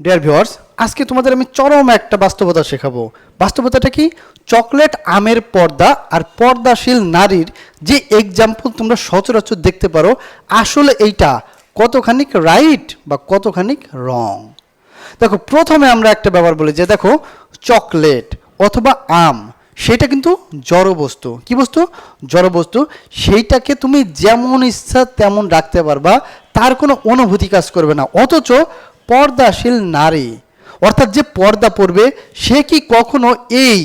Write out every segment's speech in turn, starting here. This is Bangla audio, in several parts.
ডিয়ার ভিউয়ার্স, আজকে তোমাদের আমি চরম একটা বাস্তবতা শেখাবো। বাস্তবতাটা কি? চকলেট আমের পর্দা আর পর্দাশীল নারীর যে এক্সাম্পল তোমরা সচরাচর দেখতে পারো, আসলে এইটা কতখানি রাইট বা কতখানি রং। দেখো, প্রথমে আমরা একটা ব্যাপার বলি যে দেখো, চকলেট অথবা আম সেটা কিন্তু জড় বস্তু। কি বস্তু? জড় বস্তু। সেইটাকে তুমি যেমন ইচ্ছা তেমন রাখতে পারবা, তার কোনো অনুভূতি কাজ করবে না। অথচ পর্দাশীল নারী, অর্থাৎ যে পর্দা পরবে, সে কি কখনো এই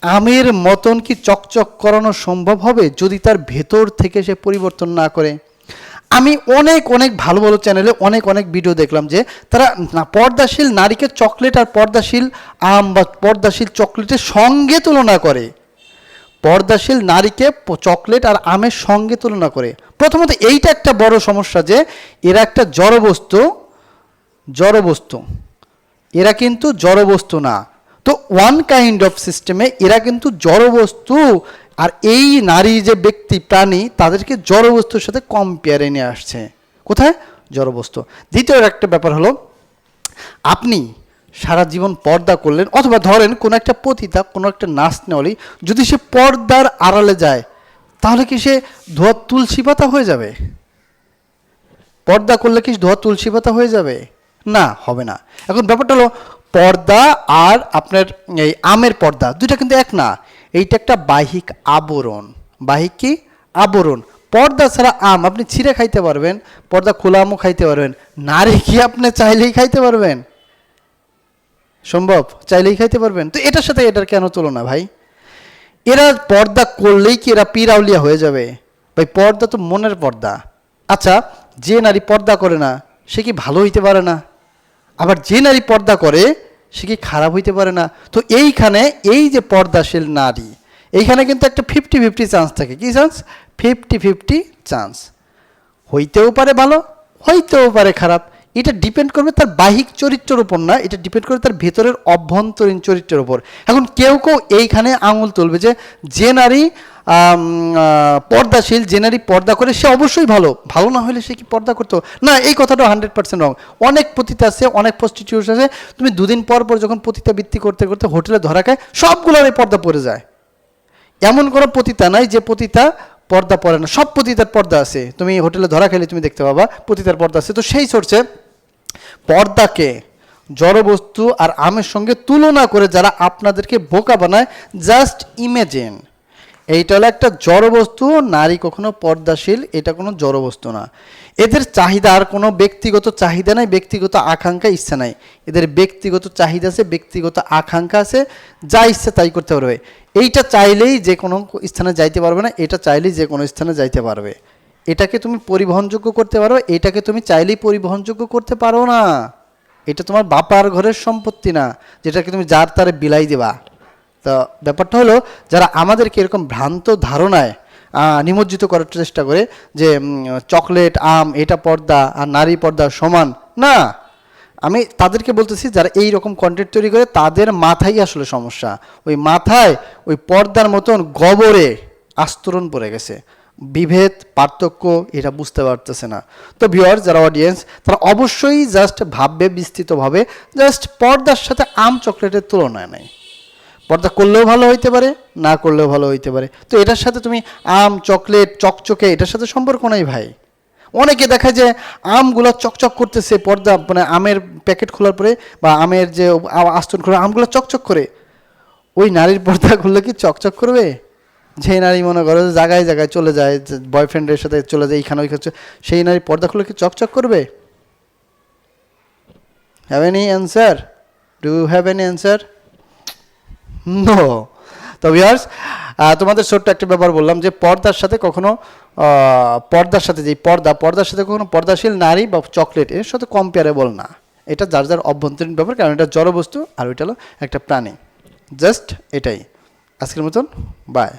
আমের মতন কি চকচক করানো সম্ভব হবে যদি তার ভেতর থেকে সে পরিবর্তন না করে? আমি অনেক অনেক ভালো ভালো চ্যানেলে অনেক ভিডিও দেখলাম যে তারা পর্দাশীল নারীকে চকলেট আর পর্দাশীল আম বা পর্দাশীল চকলেটের সঙ্গে তুলনা করে। পর্দাশীল নারীকে চকলেট আর আমের সঙ্গে তুলনা করে। প্রথমত এইটা একটা বড় সমস্যা যে এরা একটা জড়বস্তু, এরা কিন্তু জড়বস্তু না। তো ওয়ান কাইন্ড অফ সিস্টেমে এরা কিন্তু জড়বস্তু, আর এই নারী যে ব্যক্তি প্রাণী তাদেরকে জড়বস্তুর সাথে কম্পেয়ারে নিয়ে আসছে। কোথায়? জড়বস্তু। দ্বিতীয় একটা ব্যাপার হলো, আপনি সারা জীবন পর্দা করলেন, অথবা ধরেন কোনো একটা পতিতা, কোনো একটা নাচ নেওয়ালি যদি সে পর্দার আড়ালে যায়, তাহলে কি সে ধোয়া তুলসী পাতা হয়ে যাবে? পর্দা করলে কি ধোয়া তুলসী পাতা হয়ে যাবে? না, হবে না। এখন ব্যাপারটা হলো, পর্দা আর আপনার এই আমের পর্দা দুইটা কিন্তু এক না। এইটা একটা বাহ্যিক আবরণ। বাহ্যিক কি? আবরণ। পর্দা ছাড়া আম আপনি ছিঁড়ে খাইতে পারবেন, পর্দা খোলা আমও খাইতে পারবেন। নারী কি আপনি চাইলেই খাইতে পারবেন? সম্ভব? চাইলেই খাইতে পারবেন? তো এটার সাথে এটার কেন তুলনা ভাই? এরা পর্দা করলেই কি এরা পীরাউলিয়া হয়ে যাবে? ভাই, পর্দা তো মনের পর্দা। আচ্ছা, যে নারী পর্দা করে না সে কি ভালো হইতে পারে না? আবার যে নারী পর্দা করে সে কি খারাপ হইতে পারে না? তো এইখানে এই যে পর্দাশীল নারী, এইখানে কিন্তু একটা 50-50 চান্স থাকে। কি চান্স? 50-50 চান্স। হইতেও পারে ভালো, হইতেও পারে খারাপ। এটা ডিপেন্ড করবে তার বাহ্যিক চরিত্রের উপর না, এটা ডিপেন্ড করবে তার ভেতরের অভ্যন্তরীণ চরিত্রের উপর। এখন কেউ এইখানে আঙুল তুলবে যে যে নারী পর্দাশীল, যে নারী পর্দা করে সে অবশ্যই ভালো, ভালো না হলে সে কি পর্দা করতো না? এই কথাটা 100% রং। অনেক পতিতা আছে, অনেক প্রস্টিটিউট আছে, তুমি দুদিন পর যখন পতিতা বৃত্তি করতে করতে হোটেলে ধরা খায়, সবগুলোর এই পর্দা পড়ে যায়। এমন কোনো পতিতা নাই যে পতিতা পর্দা পরে না, সব পতিতার পর্দা আছে। তুমি হোটেলে ধরা খেলে তুমি দেখতে পাবা পতিতার পর্দা আছে। তো সেই সোর্সে পর্দাকে জড়বস্তু আর আমের সঙ্গে তুলনা করে যারা আপনাদেরকে বোকা বানায়, জাস্ট ইমেজিন এইটা হলো একটা জড়বস্তু। নারী কখনো পর্দাশীল, এটা কোনো জড়বস্তু না। এদের চাহিদা আর কোনো ব্যক্তিগত চাহিদা নাই, ব্যক্তিগত আকাঙ্ক্ষা, ইচ্ছা নাই। এদের ব্যক্তিগত চাহিদা আছে, ব্যক্তিগত আকাঙ্ক্ষা আছে, যা ইচ্ছে তাই করতে পারবে। এইটা চাইলেই যে কোনো স্থানে যাইতে পারবে না, এটা চাইলেই যে কোনো স্থানে যাইতে পারবে। এটাকে তুমি পরিবহনযোগ্য করতে পারো, এটাকে তুমি চাইলেই পরিবহনযোগ্য করতে পারো না। এটা তোমার বাপার ঘরের সম্পত্তি না যেটাকে তুমি যার তারে বিলাই দেবা। তো ব্যাপারটা হলো, যারা আমাদেরকে এরকম ভ্রান্ত ধারণায় নিমজ্জিত করার চেষ্টা করে যে চকলেট আম এটা পর্দা আর নারী পর্দা সমান না, আমি তাদেরকে বলতেছি যারা এই রকম কন্টেন্ট তৈরি করে তাদের মাথায় আসলে সমস্যা। ওই মাথায় ওই পর্দার মতন গবরে আস্তরণ পড়ে গেছে, বিভেদ পার্থক্য এটা বুঝতে পারতেছে না। তো ভিউয়ার্স, যারা অডিয়েন্স, তারা অবশ্যই জাস্ট ভাববে বিস্তৃতভাবে, জাস্ট পর্দার সাথে আম চকলেটের তুলনায় নেই। পর্দা করলেও ভালো হইতে পারে, না করলেও ভালো হইতে পারে। তো এটার সাথে তুমি আম চকলেট চকচকে এটার সাথে সম্পর্ক নাই ভাই। অনেকে দেখায় যে আমগুলো চকচক করতেছে, পর্দা মানে আমের প্যাকেট খোলার পরে বা আমের যে আস্তরণ খোলা আমগুলো চকচক করে। ওই নারীর পর্দা খুললে কি চকচক করবে? যে নারী মনে করো জায়গায় জায়গায় চলে যায়, বয়ফ্রেন্ডের সাথে চলে যায় এইখানে ওইখানে, সেই নারী পর্দা খুললে কি চকচক করবে? Have any answer? Do you have any answer? No. তো ভিউয়ার্স, তোমাদের ছোট্ট একটা ব্যাপার বললাম যে পর্দার সাথে কখনো পর্দার সাথে যেই পর্দার সাথে কখনো পর্দাশীল নারী বা চকলেট এর সাথে কম্পেয়ারেবল না। এটা যার যার অভ্যন্তরীণ ব্যাপার, কারণ এটা জড়বস্তু আর ওইটা হলো একটা প্রাণী। জাস্ট এটাই। আজকের মতন বাই।